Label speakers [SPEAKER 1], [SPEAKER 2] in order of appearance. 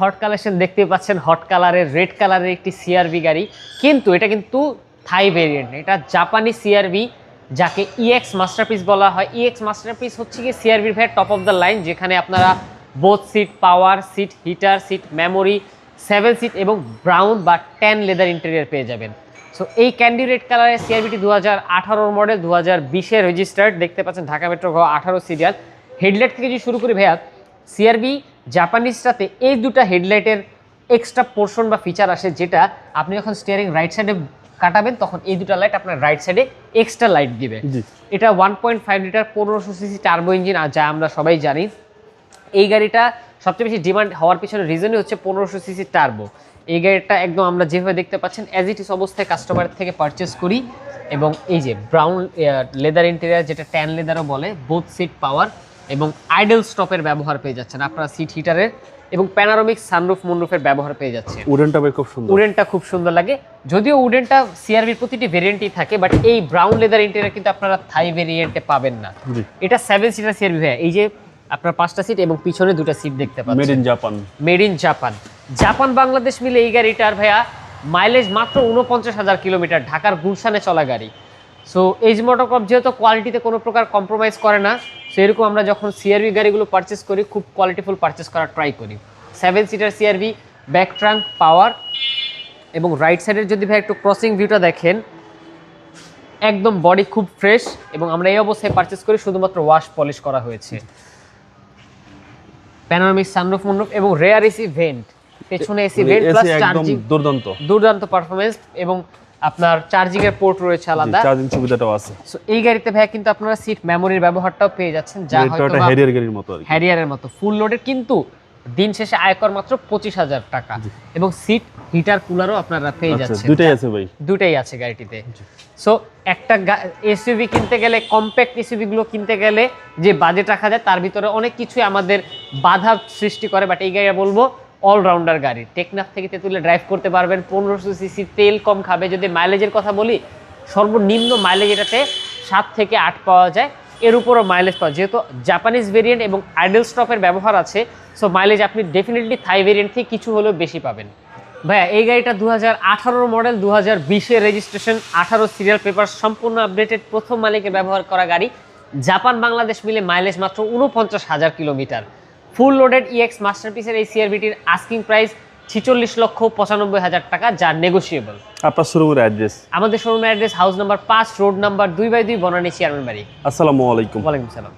[SPEAKER 1] Hot collection দেখতে পাচ্ছেন, hot কালারের রেড কালারের একটি সিআরভি গাড়ি, কিন্তু এটা কিন্তু থাই ভেরিয়েন্ট, এটা জাপানি সিআরভি যাকে ইএক্স মাস্টারপিস বলা হয়। ইএক্স মাস্টারপিস হচ্ছে কি সিআরভির ভাই টপ অফ দ্য লাইন, যেখানে আপনারা both seat power, seat heater, seat memory, 7 seat এবং ব্রাউন বা ট্যান লেদার ইন্টেরিয়র পেয়ে যাবেন। সো এই ক্যান্ডি রেড কালারের সিআরভিটি 2018 মডেল, 2020-এর রেজিস্টার্ড, দেখতে পাচ্ছেন ঢাকা মেট্রো ঘ 18 সিরিয়াল। হেডলাইট থেকে যদি শুরু করি ভাইয়া, সিআরভি জাপানিজটাতে এই দুটা হেডলাইটের এক্সট্রা পোর্শন বা ফিচার আসে, যেটা আপনি যখন স্টিয়ারিং রাইট সাইডে কাটাবেন তখন এই দুটা লাইট আপনার রাইট সাইডে এক্সট্রা লাইট দিবে। এটা 1.5 লিটার 1500 সিসি টার্বো ইঞ্জিন, আর যা আমরা সবাই জানি এই গাড়িটা সবচেয়ে বেশি ডিমান্ড হওয়ার পিছনে রিজনই হচ্ছে 1500 সিসি টার্বো। এই গাড়িটা একদম আমরা যেভাবে দেখতে পাচ্ছেন অ্যাজ ইট ইস অবস্থায় কাস্টমারের থেকে পারচেস করি, এবং এই যে ব্রাউন লেদার ইন্টেরিয়ার, যেটা ট্যান লেদারও বলে, বোথ সিট পাওয়ার এবং আইডল স্টপের ব্যবহার পেয়ে যাচ্ছেন আপনারা, সিট হিটারের এবং প্যানোরামিক সানরুফ মুনরুফের ব্যবহার পেয়ে যাচ্ছে।
[SPEAKER 2] উডেনটা খুব সুন্দর,
[SPEAKER 1] উডেনটা খুব সুন্দর লাগে, যদিও উডেনটা সিআরভির প্রতিটি ভেরিয়েন্টই থাকে, বাট এই ব্রাউন লেদার ইন্টেরিয়র কিন্তু আপনারা থাই ভেরিয়েন্টে পাবেন না। এটা 7 সিটার সিআরভি ভাই, এই যে আপনার 5টা সিট এবং পিছনে 2টা সিট দেখতে পাচ্ছেন,
[SPEAKER 2] made in Japan.
[SPEAKER 1] Made in Japan, Japan Bangladesh মিলে এই গাড়িটার ভাইয়া মাইলেজ মাত্র 49,000 কিলোমিটার, ঢাকার গুলশানে চলা গাড়ি। সো এইচ মোটরকর্প যেহেতু কোয়ালিটিতে কোনো প্রকার কম্প্রোমাইজ করে না, সো এরকম আমরা যখন সিআরভি গাড়িগুলো পারচেস করি খুব কোয়ালিটিফুল পারচেস করার ট্রাই করি। 7 সিটার সিআরভি, ব্যাক ট্রাঙ্ক পাওয়ার, এবং রাইট সাইডের যদি ভাই একটু ক্রসিং ভিউটা দেখেন, একদম বডি খুব ফ্রেশ, এবং আমরা এই অবস্থায় পারচেস করি, শুধুমাত্র ওয়াশ পলিশ করা হয়েছে। প্যানোরামিক সানরুফ মুনরুফ এবং রেয়ার এসি ভেন্ট, পেছনে এসি ভেন্ট প্লাস চার্জিং, দুর্দান্ত পারফরম্যান্স, এবং আপনার চার্জিং এর পোর্ট রয়েছে আলাদা,
[SPEAKER 2] চার্জিং সুবিধাটাও আছে।
[SPEAKER 1] সো এই গাড়িতে ভাই কিন্তু আপনারা সিট মেমোরির ব্যবহারটাও পেয়ে যাচ্ছেন, যা হয়তো
[SPEAKER 2] হ্যারিয়ার গাড়ির মতো,
[SPEAKER 1] হ্যারিয়ারের মতো ফুল লোডের, কিন্তু দিন শেষে আয়কর মাত্র 25,000 টাকা, এবং সিট হিটার কুলারও আপনারা পেয়ে যাচ্ছেন।
[SPEAKER 2] দুটাই আছে ভাই,
[SPEAKER 1] দুটাই আছে গাড়িটিতে। সো একটা এসইউভি কিনতে গেলে, কম্প্যাক্ট এসইউভি গুলো কিনতে গেলে যে বাজেট রাখা যায়, তার ভিতরে অনেক কিছুই আমাদের বাধা সৃষ্টি করে, বাট এই গাড়ি বলবো অলরাউন্ডার গাড়ি। টেকনাফ থেকে তেতুলে ড্রাইভ করতে পারবেন, 1500 সিসি, তেল কম খাবে। যদি মাইলেজের কথা বলি, সর্বনিম্ন মাইলেজ এটাতে 7 থেকে 8 পাওয়া যায়, এর উপরও মাইলেজ পাওয়া, যেহেতু জাপানিজ ভেরিয়েন্ট এবং আইডল স্টপের ব্যবহার আছে, সো মাইলেজ আপনি ডেফিনেটলি থাই ভেরিয়েন্ট থেকে কিছু হলেও বেশি পাবেন। ভাইয়া এই গাড়িটা 2018 মডেল, 2020-এর রেজিস্ট্রেশন, 18 সিরিয়াল পেপার, সম্পূর্ণ আপডেটেড, প্রথম মালিকের ব্যবহার করা গাড়ি, জাপান বাংলাদেশ মিলে মাইলেজ মাত্র 49,000 কিলোমিটার। ফুল লোডেড ইএক্স মাস্টারপিসের এই সিআরভিটির আস্কিং প্রাইস 46,95,000 টাকা, যা নেগোশিয়েবল।
[SPEAKER 2] আপনার শোরুমের অ্যাড্রেস?
[SPEAKER 1] আমাদের শোরুমের address house number 5, road number 2/2, Banani chairman বাড়ি।
[SPEAKER 2] আসসালামু আলাইকুম।
[SPEAKER 1] ওয়ালাইকুম সালাম।